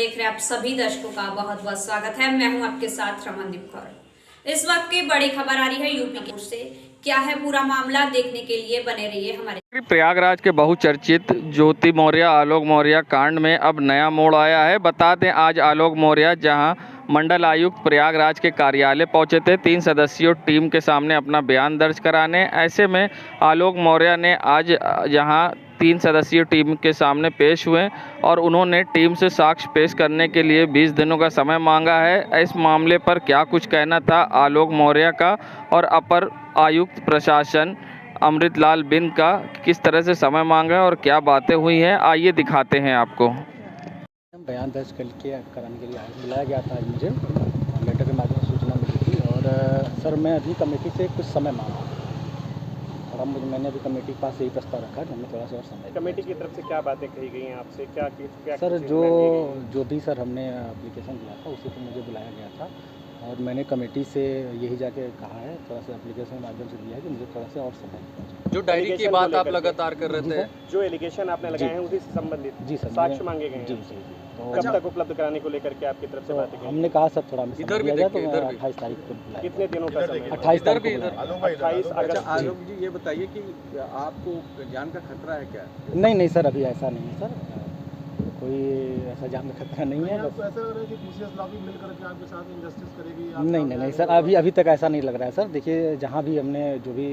देख रहे आप सभी दर्शकों का बहुत बहुत स्वागत है। मैं हूं आपके साथ रमनदीप कौर। इस वक्त की बड़ी खबर आ रही है यूपी की ओर से। क्या है पूरा मामला, देखने के लिए बने रहिए हमारे। प्रयागराज के बहुचर्चित ज्योति मौर्य आलोक मौर्य कांड में अब नया मोड़ आया है। बता दें, आज आलोक मौर्य जहां मंडल आयुक्त प्रयागराज के कार्यालय पहुंचे थे 3 सदस्यीय टीम के सामने अपना बयान दर्ज कराने। ऐसे में आलोक मौर्य ने आज जहां 3 सदस्यीय टीम के सामने पेश हुए और उन्होंने टीम से साक्ष्य पेश करने के लिए 20 दिनों का समय मांगा है। इस मामले पर क्या कुछ कहना था आलोक मौर्य का और अपर आयुक्त प्रशासन अमृतलाल बिंद का, किस तरह से समय मांगा है और क्या बातें हुई हैं, आइए दिखाते हैं आपको। बयान दर्ज कराने के लिए बुलाया गया था आज मुझे, लेटर के माध्यम से सूचना मिली थी। और सर, मैं अभी कमेटी से कुछ समय मांगा और मैंने अभी कमेटी के पास यही प्रस्ताव रखा कि हमें थोड़ा सा और समय। कमेटी की तरफ से क्या बातें कही गई हैं आपसे, क्या सर, जो भी सर हमने एप्लीकेशन दिया था उसी पर मुझे बुलाया गया था और मैंने कमेटी से यही जाके कहा है, थोड़ा सा एप्लीकेशन के माध्यम से दिया है कि मुझे थोड़ा सा और समय। जो डायरी की बात आप लगातार कर रहे थे, जो एलिगेशन आपने लगाए हैं उसी से संबंधित जी सर, साक्ष्य मांगे गए हैं। जी। तो कब तक उपलब्ध कराने को लेकर के आपकी तरफ से बातें की? हमने कहा सर थोड़ा इधर भी दिया, तो 28 तारीख को बुलाया। कितने दिनों का समय? 28 तारीख को। 28 अगस्त। आलोक जी, ये बताइए कि आपको जान का खतरा है क्या? नहीं सर, अभी ऐसा नहीं है सर, कोई ऐसा जान का खतरा नहीं है। बस ऐसा लग रहा है कि पीसीएस लॉ भी मिल करके आपके साथ इंजस्टिस करेगी। नहीं सर, अभी तक ऐसा नहीं लग रहा है सर। देखिए, जहाँ भी हमने जो भी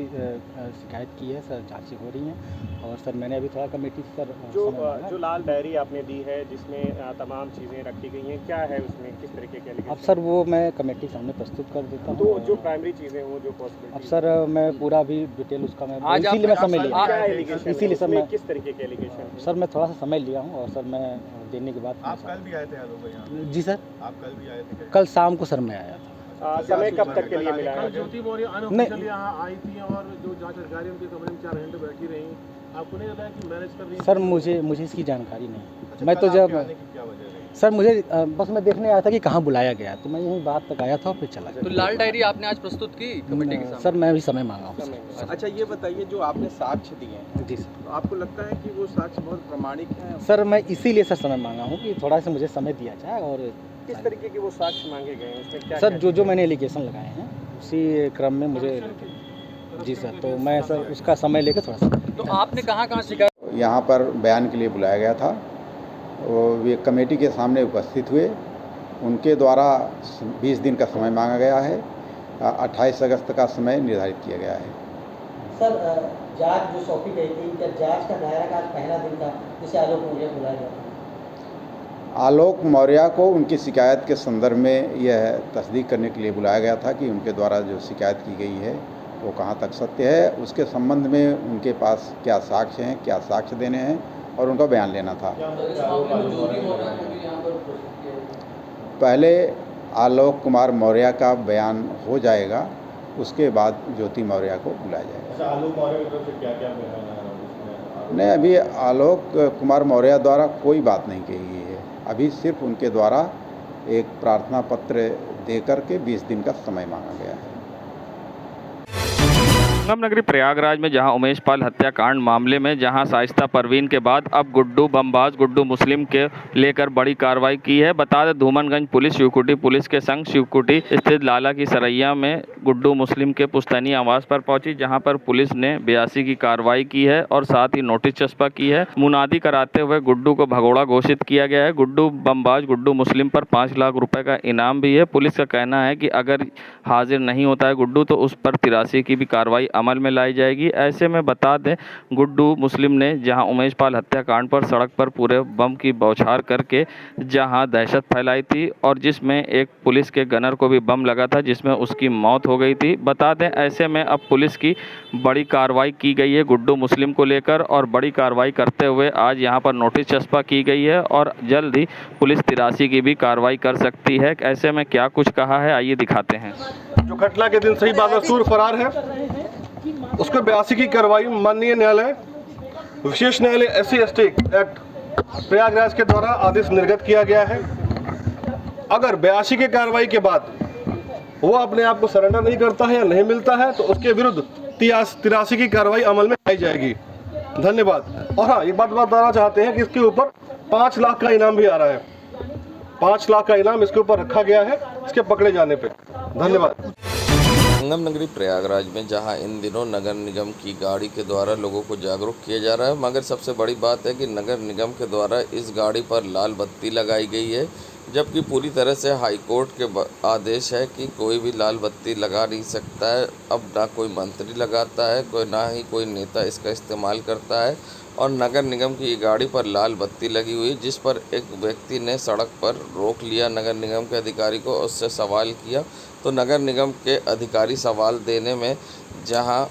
शिकायत की है सर, जांचें हो रही हैं और सर मैंने अभी थोड़ा कमेटी सर जो लाल डायरी आपने दी है जिसमें तमाम चीज़ें रखी गई हैं, क्या है उसमें, किस तरीके के? अब सर वो मैं कमेटी के सामने प्रस्तुत कर देता हूँ। तो जो प्राइमरी चीज़ें हों, जो पॉसिबिलिटी। अब सर मैं पूरा भी डिटेल उसका मैं इसीलिए मैं समय लिया, इसीलिए सर मैं किस तरीके के एलिगेशन? सर मैं थोड़ा सा समय लिया हूँ और सर मैं देने के बाद। आप कल भी आए थे आलोक भाई? जी सर, आप कल भी आए थे? कल शाम को सर मैं आया था। समय कब तक के लिए मिला है? ज्योति मौर्य अनऑफिशियली यहाँ आई थी और जो जांच अधिकारी उनके कमरे में 4 घंटे बैठी रही, आपको नहीं लगा कि मैनेज कर रही? सर मुझे इसकी जानकारी नहीं। अच्छा, मैं तो जब क्या वजह रही? सर मुझे बस मैं देखने आया था कि कहाँ बुलाया गया, तो मैं यही बात तक आया था और फिर चला गया। तो लाल डायरी आपने आज प्रस्तुत की कमेटी के सामने? सर मैं अभी समय मांगा हूँ। अच्छा, ये बताइए, जो आपने साक्ष्य दिए हैं, जी सर, तो आपको लगता है कि वो साक्ष्य बहुत प्रामाणिक हैं? सर मैं इसीलिए सर समय मांगा हूँ कि थोड़ा सा मुझे समय दिया जाए। और किस तरीके के वो साक्ष्य मांगे गए हैं, उसमें क्या? सर जो मैंने एलिगेशन लगाए हैं उसी क्रम में मुझे। जी सर, तो मैं सर उसका समय लेकर थोड़ा सा। तो आपने कहाँ शिकायत? यहाँ पर बयान के लिए बुलाया गया था, वे कमेटी के सामने उपस्थित हुए। उनके द्वारा 20 दिन का समय मांगा गया है। 28 अगस्त का समय निर्धारित किया गया है। सर, जांच जो सौंपी गई थी, क्या जांच का दायरा का आज पहला दिन था जिसे आलोक मौर्य बुलाया गया था? आलोक मौर्य को उनकी शिकायत के संदर्भ में यह तस्दीक करने के लिए बुलाया गया था कि उनके द्वारा जो शिकायत की गई है वो कहाँ तक सत्य है, उसके संबंध में उनके पास क्या साक्ष्य हैं, क्या साक्ष्य देने हैं और उनका बयान लेना था। पहले आलोक कुमार मौर्य का बयान हो जाएगा, उसके बाद ज्योति मौर्य को बुलाया जाएगा। आलोक मौर्य की तरफ से क्या बयान? नहीं, अभी आलोक कुमार मौर्य द्वारा कोई बात नहीं कही गई है। अभी सिर्फ उनके द्वारा एक प्रार्थना पत्र देकर के 20 दिन का समय मांगा गया है। संगम नगरी प्रयागराज में जहां उमेश पाल हत्याकांड मामले में जहां शाइस्ता परवीन के बाद अब गुड्डू बमबाज गुड्डू मुस्लिम के लेकर बड़ी कार्रवाई की है। बता दें, धूमनगंज पुलिस शिवकुटी पुलिस के संग शिवकुटी स्थित लाला की सरैया में गुड्डू मुस्लिम के पुश्तैनी आवास पर पहुंची, जहां पर पुलिस ने 82 की कार्रवाई की है और साथ ही नोटिस चस्पा की है। मुनादी कराते हुए गुड्डू को भगोड़ा घोषित किया गया है। गुड्डू बमबाज गुड्डू मुस्लिम पर 5 लाख रुपए का इनाम भी है। पुलिस का कहना है कि अगर हाजिर नहीं होता है गुड्डू तो उस पर 83 की भी कार्रवाई अमल में लाई जाएगी। ऐसे में बता दें, गुड्डू मुस्लिम ने जहां उमेश पाल हत्याकांड पर सड़क पर पूरे बम की बौछार करके जहां दहशत फैलाई थी और जिसमें एक पुलिस के गनर को भी बम लगा था, जिसमें उसकी मौत हो गई थी। बता दें, ऐसे में अब पुलिस की बड़ी कार्रवाई की गई है गुड्डू मुस्लिम को लेकर और बड़ी कार्रवाई करते हुए आज यहां पर नोटिस चस्पा की गई है और जल्द ही पुलिस 83 की भी कार्रवाई कर सकती है। ऐसे में क्या कुछ कहा है, आइए दिखाते हैं। जो घटना के दिन सही बादसूर फरार है, उसको 82 की कार्रवाई माननीय न्यायालय विशेष न्यायालय SC ST एक्ट प्रयागराज के द्वारा आदेश निर्गत किया गया है। अगर 82 की कार्रवाई के बाद वो अपने आप को सरेंडर नहीं करता है या नहीं मिलता है तो उसके विरुद्ध 83 की कार्रवाई अमल में लाई जाएगी। धन्यवाद। और हाँ, एक बात बताना चाहते हैं कि इसके ऊपर 5 लाख का इनाम भी आ रहा है। 5 लाख का इनाम इसके ऊपर रखा गया है इसके पकड़े जाने पे। धन्यवाद। संगम नगरी प्रयागराज में जहां इन दिनों नगर निगम की गाड़ी के द्वारा लोगों को जागरूक किया जा रहा है, मगर सबसे बड़ी बात है कि नगर निगम के द्वारा इस गाड़ी पर लाल बत्ती लगाई गई है, जबकि पूरी तरह से हाई कोर्ट के आदेश है कि कोई भी लाल बत्ती लगा नहीं सकता है। अब ना कोई मंत्री लगाता है, ना ही कोई नेता इसका इस्तेमाल करता है। और नगर निगम की गाड़ी पर लाल बत्ती लगी हुई, जिस पर एक व्यक्ति ने सड़क पर रोक लिया नगर निगम के अधिकारी को, उससे सवाल किया तो नगर निगम के अधिकारी सवाल देने में जहां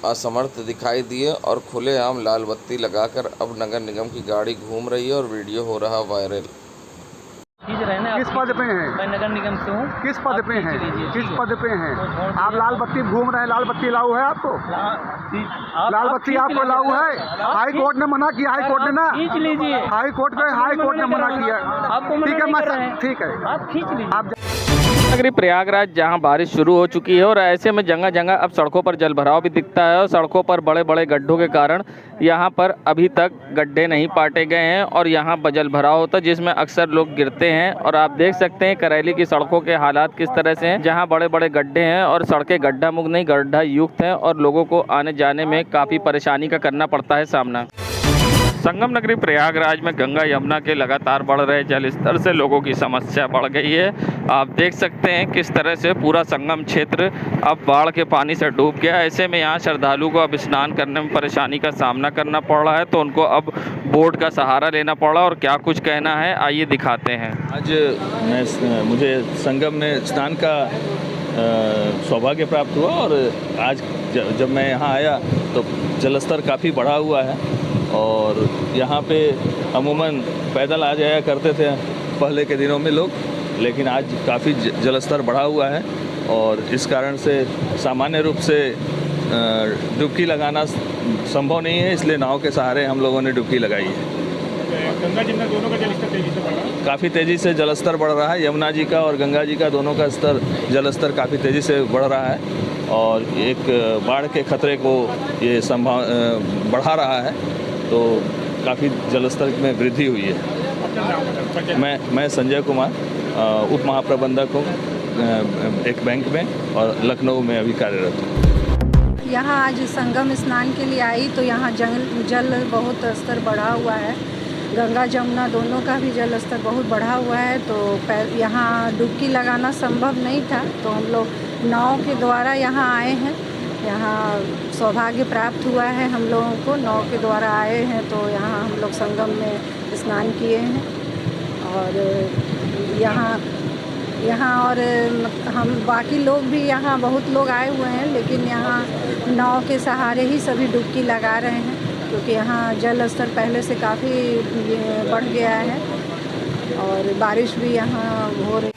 असमर्थ दिखाई दिए और खुलेआम लाल बत्ती लगाकर अब नगर निगम की गाड़ी घूम रही है और वीडियो हो रहा वायरल। किस पद पे हैं? मैं नगर निगम से हूँ। किस पद पे हैं? किस पद पे हैं? आप लाल बत्ती घूम रहे हैं, लाल बत्ती लागू है आपको? लाल बत्ती आपको लागू है? हाई कोर्ट ने मना किया, हाई कोर्ट ने ना खींच लीजिए। हाई कोर्ट ने मना किया। ठीक है, मैं ठीक है, आप खींच लीजिए। आप नगरी प्रयागराज जहां बारिश शुरू हो चुकी है और ऐसे में जगह जगह अब सड़कों पर जलभराव भी दिखता है और सड़कों पर बड़े बड़े गड्ढों के कारण यहां पर अभी तक गड्ढे नहीं पाटे गए हैं और यहां पर जलभराव होता है, जिसमें अक्सर लोग गिरते हैं। और आप देख सकते हैं करैली की सड़कों के हालात किस तरह से हैं, जहां बड़े बड़े गड्ढे हैं और सड़कें गड्ढा मुक्त नहीं गड्ढा युक्त हैं और लोगों को आने जाने में काफ़ी परेशानी का करना पड़ता है सामना। संगम नगरी प्रयागराज में गंगा यमुना के लगातार बढ़ रहे जल स्तर से लोगों की समस्या बढ़ गई है। आप देख सकते हैं किस तरह से पूरा संगम क्षेत्र अब बाढ़ के पानी से डूब गया। ऐसे में यहाँ श्रद्धालु को अब स्नान करने में परेशानी का सामना करना पड़ रहा है, तो उनको अब बोट का सहारा लेना पड़ रहा है। और क्या कुछ कहना है आइए दिखाते हैं। आज मुझे संगम में स्नान का सौभाग्य प्राप्त हुआ और आज जब मैं यहाँ आया तो जलस्तर काफ़ी बढ़ा हुआ है और यहाँ पे अमूमन पैदल आ जाया करते थे पहले के दिनों में लोग, लेकिन आज काफ़ी जलस्तर बढ़ा हुआ है और इस कारण से सामान्य रूप से डुबकी लगाना संभव नहीं है, इसलिए नाव के सहारे हम लोगों ने डुबकी लगाई है। गंगा जमुना दोनों का जलस्तर तेजी से बढ़ रहा है? काफ़ी तेज़ी से जलस्तर बढ़ रहा है। यमुना जी का और गंगा जी का दोनों का जलस्तर काफ़ी तेज़ी से बढ़ रहा है और एक बाढ़ के खतरे को ये बढ़ा रहा है, तो काफ़ी जलस्तर में वृद्धि हुई है। मैं संजय कुमार उप महाप्रबंधक हूँ एक बैंक में और लखनऊ में अभी कार्यरत हूँ। यहाँ आज संगम स्नान के लिए आई तो यहाँ जल बहुत स्तर बढ़ा हुआ है। गंगा जमुना दोनों का भी जल स्तर बहुत बढ़ा हुआ है, तो यहाँ डुबकी लगाना संभव नहीं था, तो हम लोग नाव के द्वारा यहाँ आए हैं। यहाँ सौभाग्य प्राप्त हुआ है हम लोगों को, नाव के द्वारा आए हैं तो यहाँ हम लोग संगम में स्नान किए हैं। और यहाँ और हम बाकी लोग भी यहाँ बहुत लोग आए हुए हैं, लेकिन यहाँ नाव के सहारे ही सभी डुबकी लगा रहे हैं, क्योंकि यहाँ जल स्तर पहले से काफ़ी बढ़ गया है और बारिश भी यहाँ हो रही है।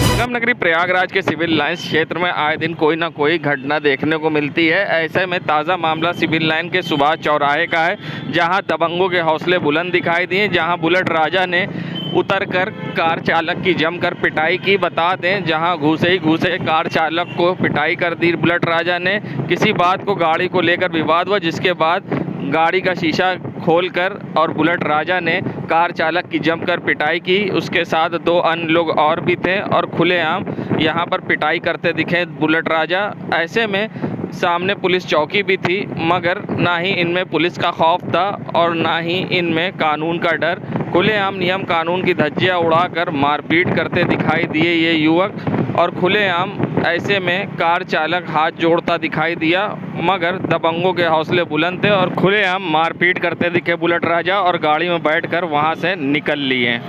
संगम नगरी प्रयागराज के सिविल लाइन्स क्षेत्र में आए दिन कोई ना कोई घटना देखने को मिलती है। ऐसे में ताज़ा मामला सिविल लाइन के सुभाष चौराहे का है, जहां दबंगों के हौसले बुलंद दिखाई दिए, जहां बुलेट राजा ने उतरकर कार चालक की जमकर पिटाई की। बता दें जहां घुसे कार चालक को पिटाई कर दी बुलेट राजा ने। किसी बात को गाड़ी को लेकर विवाद हुआ, जिसके बाद गाड़ी का शीशा खोलकर और बुलेट राजा ने कार चालक की जमकर पिटाई की। उसके साथ 2 अन्य लोग और भी थे और खुलेआम यहां पर पिटाई करते दिखे बुलेट राजा। ऐसे में सामने पुलिस चौकी भी थी, मगर ना ही इनमें पुलिस का खौफ था और ना ही इनमें कानून का डर। खुलेआम नियम कानून की धज्जियां उड़ाकर मारपीट करते दिखाई दिए ये युवक और खुलेआम ऐसे में कार चालक हाथ जोड़ता दिखाई दिया, मगर दबंगों के हौसले बुलंद थे और खुलेआम मारपीट करते दिखे बुलेट राजा और गाड़ी में बैठकर वहां से निकल लिए।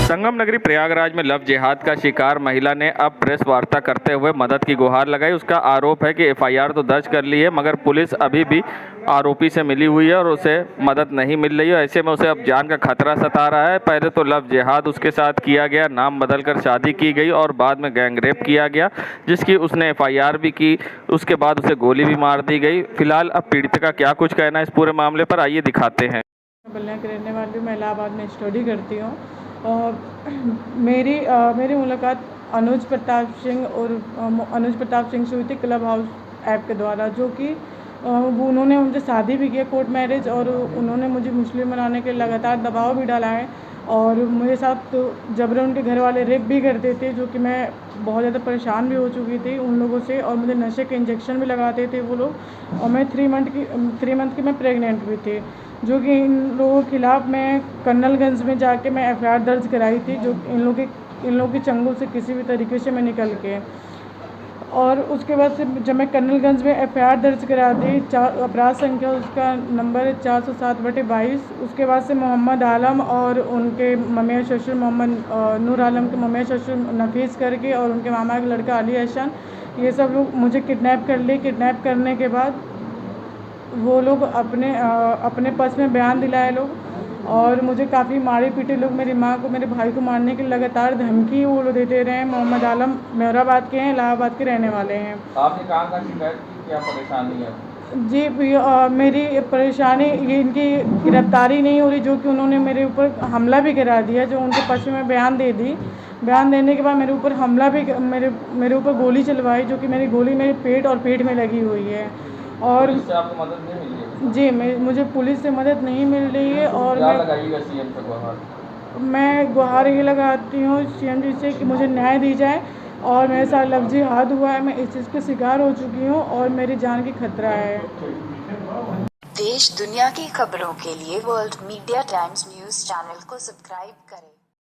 संगम नगरी प्रयागराज में लव जिहाद का शिकार महिला ने अब प्रेस वार्ता करते हुए मदद की गुहार लगाई। उसका आरोप है कि एफआईआर तो दर्ज कर ली है, मगर पुलिस अभी भी आरोपी से मिली हुई है और उसे मदद नहीं मिल रही है। ऐसे में उसे अब जान का खतरा सता रहा है। पहले तो लव जिहाद उसके साथ किया गया, नाम बदलकर शादी की गई और बाद में गैंग रेप किया गया, जिसकी उसने एफआईआर भी की। उसके बाद उसे गोली भी मार दी गई। फिलहाल अब पीड़ित का क्या कुछ कहना है इस पूरे मामले पर, आइए दिखाते हैं। बल्ले के रहने वाली मैं इलाहाबाद में स्टडी करती हूँ और मेरी मुलाकात अनुज प्रताप सिंह से हुई थी क्लब हाउस ऐप के द्वारा, जो कि उन्होंने मुझे शादी भी की कोर्ट मैरिज और उन्होंने मुझे मुस्लिम बनाने के लगातार दबाव भी डाला है और मेरे साथ तो जबरन उनके घर वाले रेप भी करते थे, जो कि मैं बहुत ज़्यादा परेशान भी हो चुकी थी उन लोगों से। और मुझे नशे के इंजेक्शन भी लगाते थे वो लोग। और मैं 3 मंथ की मैं प्रेग्नेंट भी थी, जो कि इन लोगों के खिलाफ़ मैं कर्नलगंज में जाके मैं FIR दर्ज कराई थी, जो इन लोगों के चंगुल से किसी भी तरीके से मैं निकल के। और उसके बाद से जब मैं कर्नलगंज में FIR दर्ज करा दी, अपराध संख्या उसका नंबर है 407/22। उसके बाद से मोहम्मद आलम और उनके ममिया ससुर मोहम्मद नूर आलम के ममिया ससुर नफीस करके और उनके मामा का लड़का अली एहसान, ये सब लोग मुझे किडनैप कर लिए। किडनैप करने के बाद वो लोग अपने पक्ष में बयान दिलाए लोग, और मुझे काफ़ी मारे पीटे लोग। मेरी माँ को, मेरे भाई को मारने की लगातार धमकी वो लोग देते रहे हैं। मोहम्मद आलम मेहराबाद के हैं, इलाहाबाद के रहने वाले हैं। आपने कहाँ शिकायत की, क्या परेशानी है? जी मेरी परेशानी ये इनकी गिरफ्तारी नहीं हो रही, जो कि उन्होंने मेरे ऊपर हमला भी करा दिया, जो उनके पक्ष में बयान दे दी। बयान देने के बाद मेरे ऊपर हमला भी मेरे ऊपर गोली चलवाई, जो कि मेरी गोली मेरे पेट और पेट में लगी हुई है। और पुलिस से आपको मदद नहीं मिली है? जी मुझे पुलिस से मदद नहीं मिल रही है। और क्या लगाइएगा CM से गुहार? मैं गुहार ये लगाती हूँ CM जी से कि मुझे न्याय दी जाए। और मेरे साथ लफ्ज़ी हाद हुआ है, मैं इस चीज़ के शिकार हो चुकी हूँ और मेरी जान की खतरा है। देश दुनिया की खबरों के लिए world media times news channel को सब्सक्राइब करें।